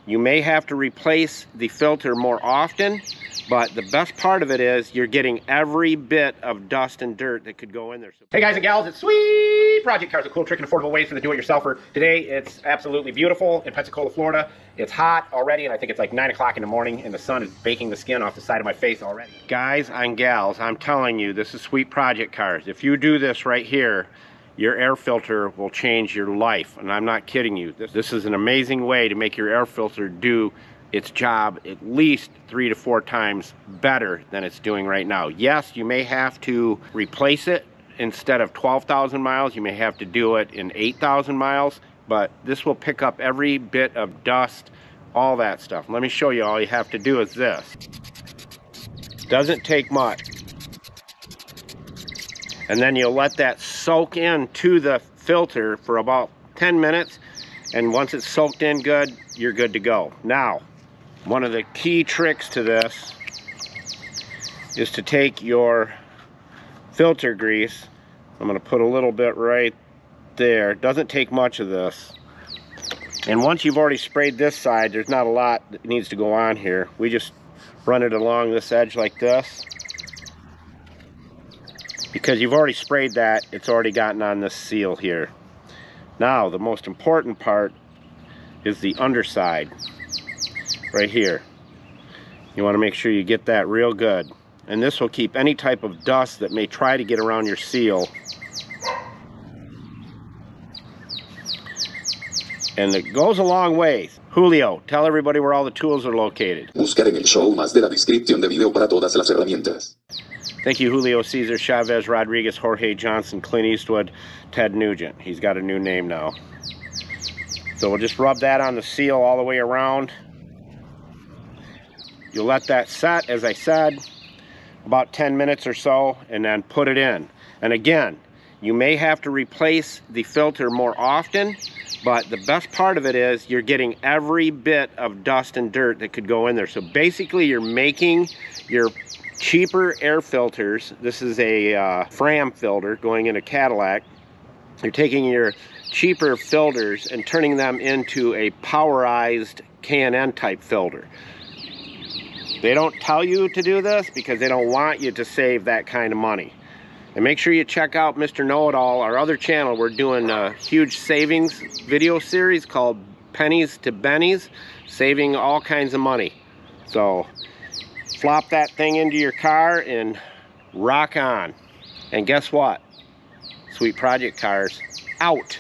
You may have to replace the filter more often, but the best part of it is you're getting every bit of dust and dirt that could go in there. Hey guys and gals, it's Sweet Project Cars, a cool, trick, and affordable ways for the do-it-yourselfer. Today, it's absolutely beautiful in Pensacola, Florida. It's hot already, and I think it's like 9 o'clock in the morning, and the sun is baking the skin off the side of my face already. Guys and gals, I'm telling you, this is Sweet Project Cars. If you do this right here, your air filter will change your life, and I'm not kidding you. This is an amazing way to make your air filter do its job at least 3 to 4 times better than it's doing right now. Yes, you may have to replace it. Instead of 12,000 miles, you may have to do it in 8,000 miles, but this will pick up every bit of dust, all that stuff. Let me show you. All you have to do is this. Doesn't take much. And then you'll let that soak into the filter for about 10 minutes, and once it's soaked in good, you're good to go. Now, one of the key tricks to this is to take your filter grease. I'm going to put a little bit right there. It doesn't take much of this. And once you've already sprayed this side, there's not a lot that needs to go on here. We just run it along this edge like this. Because you've already sprayed that, it's already gotten on this seal here. Now, the most important part is the underside, right here. You want to make sure you get that real good. And this will keep any type of dust that may try to get around your seal. And it goes a long way. Julio, tell everybody where all the tools are located. Buscar en el show más de la descripción de video para todas las herramientas. Thank you, Julio, Cesar, Chavez, Rodriguez, Jorge Johnson, Clint Eastwood, Ted Nugent. He's got a new name now. So we'll just rub that on the seal all the way around. You'll let that set, as I said, about 10 minutes or so, and then put it in. And again, you may have to replace the filter more often, but the best part of it is you're getting every bit of dust and dirt that could go in there. So basically, you're making your cheaper air filters. This is a Fram filter going in a Cadillac. You're taking your cheaper filters and turning them into a powerized K&N type filter. They don't tell you to do this because they don't want you to save that kind of money. And make sure you check out Mr. Know-It-All, our other channel. We're doing a huge savings video series called Pennies to Bennies, saving all kinds of money. So flop that thing into your car and rock on. And guess what? Sweet Project Cars out.